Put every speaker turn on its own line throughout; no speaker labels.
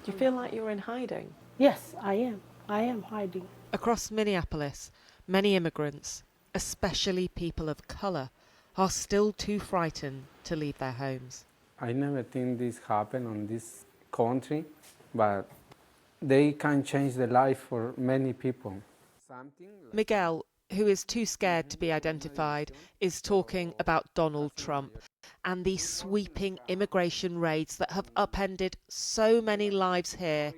Do you feel like you're in hiding?
Yes, I am. I am hiding.
Across Minneapolis, many immigrants, especially people of colour, are still too frightened to leave their homes.
I never think this happened on this country, but they can change the life for many people.
Miguel, who is too scared to be identified, is talking about Donald Trump and the sweeping immigration raids that have upended so many lives here,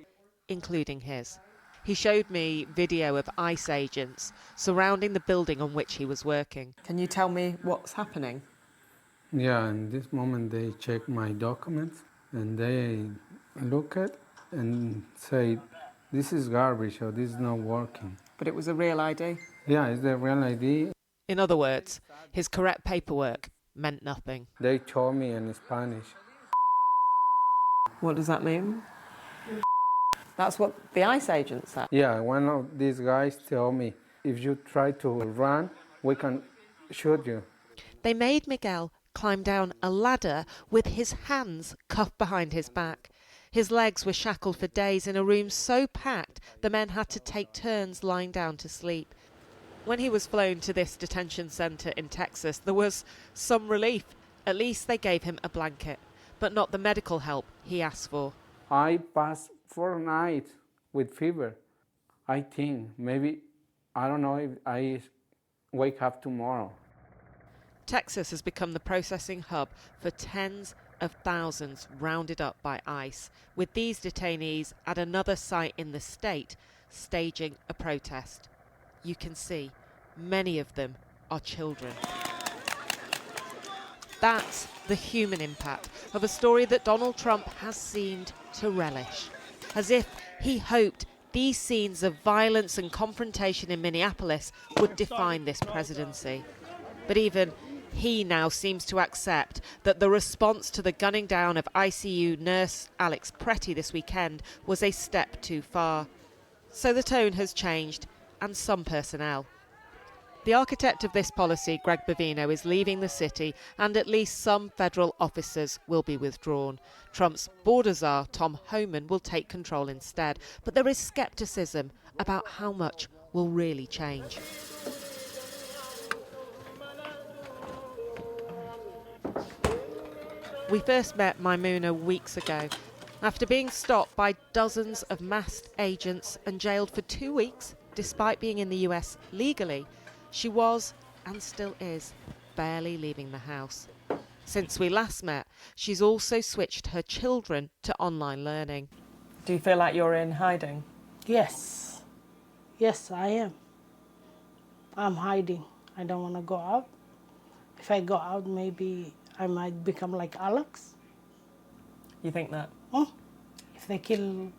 including his. He showed me video of ICE agents surrounding the building on which he was working.
Can you tell me what's happening?
Yeah, in this moment they check my documents and they look at and say, this is garbage or this is not working.
But it was a real ID?
Yeah, it's the real ID.
In other words, his correct paperwork meant nothing.
They told me in Spanish.
What does that mean? That's what the ICE agent said?
Yeah, one of these guys told me, if you try to run, we can shoot you.
They made Miguel climb down a ladder with his hands cuffed behind his back. His legs were shackled for days in a room so packed the men had to take turns lying down to sleep. When he was flown to this detention centre in Texas, there was some relief. At least they gave him a blanket, but not the medical help he asked for.
I passed 4 nights with fever. I think maybe, I don't know if I wake up tomorrow.
Texas has become the processing hub for tens of thousands rounded up by ICE, with these detainees at another site in the state staging a protest. You can see many of them are children. That's the human impact of a story that Donald Trump has seemed to relish, as if he hoped these scenes of violence and confrontation in Minneapolis would define this presidency. But even he now seems to accept that the response to the gunning down of ICU nurse Alex Pretti this weekend was a step too far. So the tone has changed, and some personnel. The architect of this policy, Greg Bovino, is leaving the city, and at least some federal officers will be withdrawn. Trump's border czar, Tom Homan, will take control instead. But there is scepticism about how much will really change. We first met Maimouna weeks ago. After being stopped by dozens of masked agents and jailed for 2 weeks, despite being in the US legally, she was, and still is, barely leaving the house. Since we last met, she's also switched her children to online learning.
Do you feel like you're in hiding?
Yes. Yes, I am. I'm hiding. I don't want to go out. If I go out, maybe I might become like Alex.
You think that?
If they kill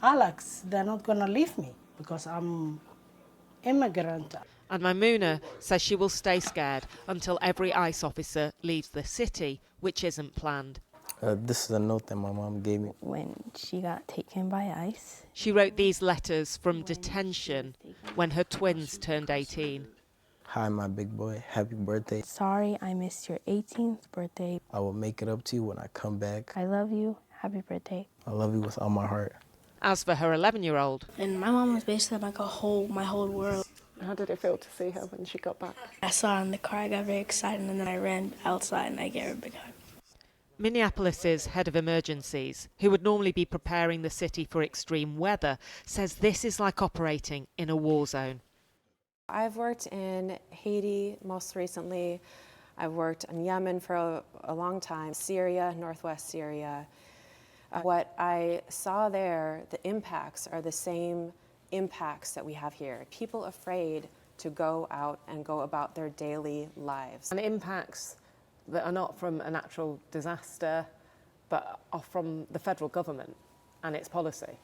Alex, they're not going to leave me because I'm immigrant.
And Maimouna says she will stay scared until every ICE officer leaves the city, which isn't planned.
This is a note that my mom gave me.
When she got taken by ICE.
She wrote these letters from detention when her twins turned 18.
Hi, my big boy. Happy birthday.
Sorry I missed your 18th birthday.
I will make it up to you when I come back.
I love you. Happy birthday.
I love you with all my heart.
As for her 11-year-old,
And my mom was basically like my whole world.
How did it feel to see her when she got back?
I saw her in the car, I got very excited, and then I ran outside and I gave her a big hug.
Minneapolis's head of emergencies, who would normally be preparing the city for extreme weather, says this is like operating in a war zone.
I've worked in Haiti most recently. I've worked in Yemen for a long time, Syria, northwest Syria. What I saw there, the impacts are the same impacts that we have here. People afraid to go out and go about their daily lives.
And impacts that are not from a natural disaster, but are from the federal government and its policy.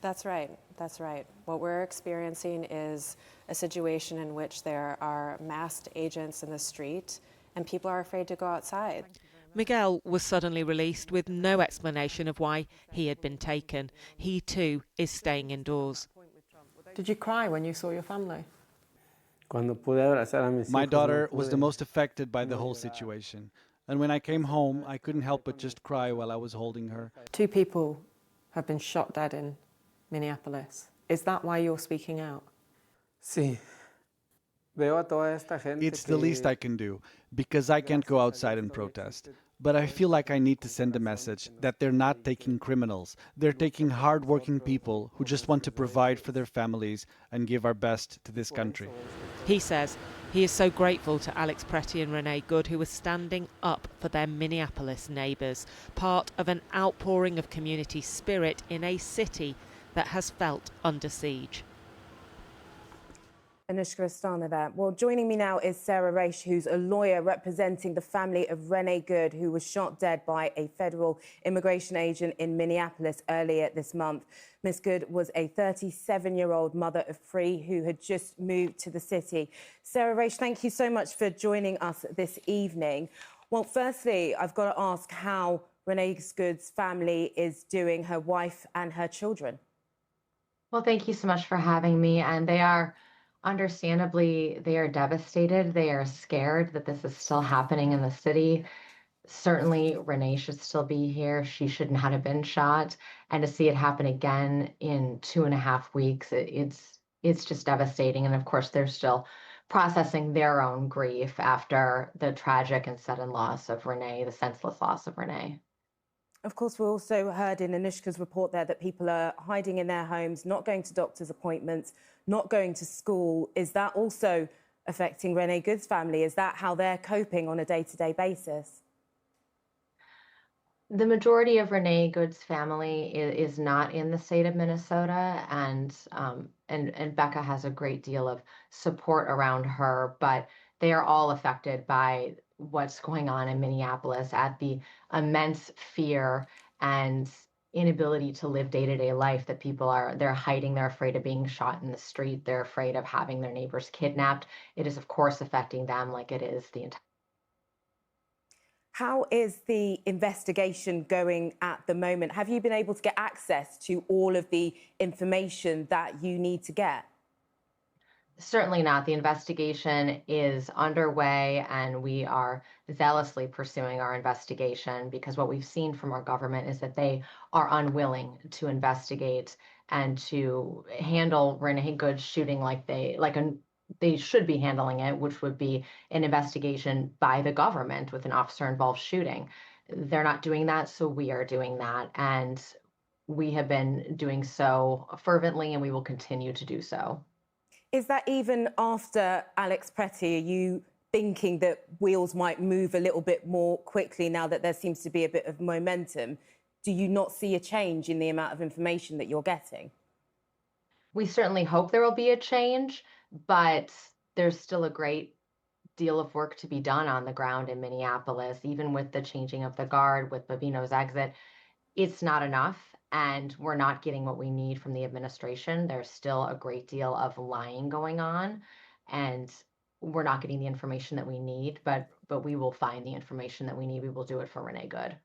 That's right, that's right. What we're experiencing is a situation in which there are masked agents in the street and people are afraid to go outside.
Miguel was suddenly released with no explanation of why he had been taken. He too is staying indoors.
Did you cry when you saw your family?
My daughter was the most affected by the whole situation. And when I came home, I couldn't help but just cry while I was holding her.
2 people have been shot dead in Minneapolis. Is that why you're speaking out?
Sí. Veo a toda esta gente
It's the least I can do, because I can't go outside and protest. But I feel like I need to send a message that they're not taking criminals. They're taking hard-working people who just want to provide for their families and give our best to this country.
He says he is so grateful to Alex Pretti and Renee Good, who were standing up for their Minneapolis neighbours, part of an outpouring of community spirit in a city that has felt under siege.
Anushka Astana there. Well, joining me now is Sarah Raish, who's a lawyer representing the family of Renee Good, who was shot dead by a federal immigration agent in Minneapolis earlier this month. Miss Good was a 37-year-old mother of 3 who had just moved to the city. Sarah Raish, thank you so much for joining us this evening. Well, firstly, I've got to ask how Renee Good's family is doing, her wife and her children.
Well, thank you so much for having me. And they are, understandably, they are devastated. They are scared that this is still happening in the city. Certainly, Renee should still be here. She should not have been shot. And to see it happen again in 2.5 weeks, it's just devastating. And of course, they're still processing their own grief after the tragic and sudden loss of Renee, the senseless loss of Renee.
Of course, we also heard in Anushka's report there that people are hiding in their homes, not going to doctor's appointments, not going to school. Is that also affecting Renee Good's family? Is that how they're coping on a day-to-day basis?
The majority of Renee Good's family is not in the state of Minnesota, and Becca has a great deal of support around her, but they are all affected by what's going on in Minneapolis, at the immense fear and inability to live day-to-day life that people they're hiding. They're afraid of being shot in the street. They're afraid of having their neighbors kidnapped. It is, of course, affecting them like it is the entire.
How is the investigation going at the moment? Have you been able to get access to all of the information that you need to get?
Certainly not. The investigation is underway, and we are zealously pursuing our investigation, because what we've seen from our government is that they are unwilling to investigate and to handle Renee Good's shooting like they should be handling it, which would be an investigation by the government with an officer-involved shooting. They're not doing that, so we are doing that, and we have been doing so fervently, and we will continue to do so.
Is that even after Alex Pretti? Are you thinking that wheels might move a little bit more quickly now that there seems to be a bit of momentum? Do you not see a change in the amount of information that you're getting?
We certainly hope there will be a change, but there's still a great deal of work to be done on the ground in Minneapolis. Even with the changing of the guard, with Bobino's exit, it's not enough. And we're not getting what we need from the administration. There's still a great deal of lying going on, and we're not getting the information that we need, but we will find the information that we need. We will do it for Renee Good.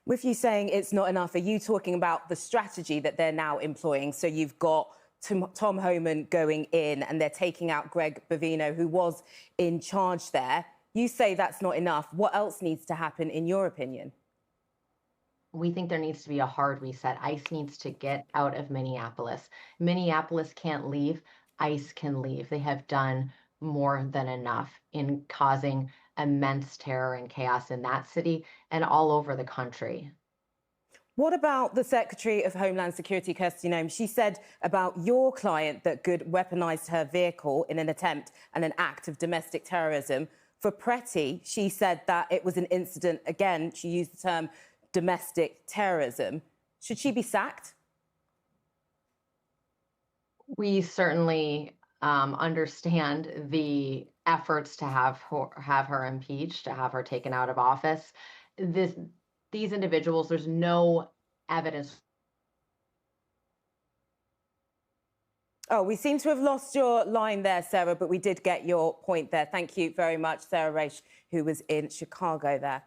With you saying it's not enough, are you talking about the strategy that they're now employing? So you've got Tom Homan going in, and they're taking out Greg Bovino, who was in charge there. You say that's not enough. What else needs to happen, in your opinion?
We think there needs to be a hard reset. ICE needs to get out of Minneapolis. Minneapolis can't leave. ICE can leave. They have done more than enough in causing immense terror and chaos in that city and all over the country.
What about the Secretary of Homeland Security, Kirsty Noem? She said about your client that Good weaponized her vehicle in an attempt and an act of domestic terrorism. For Pretti, she said that it was an incident, again, she used the term domestic terrorism. Should she be sacked? We
certainly understand the efforts to have her impeached, to have her taken out of office. These individuals, there's no evidence.
Oh, we seem to have lost your line there, Sarah, but we did get your point there. Thank you very much, Sarah Raish, who was in Chicago there.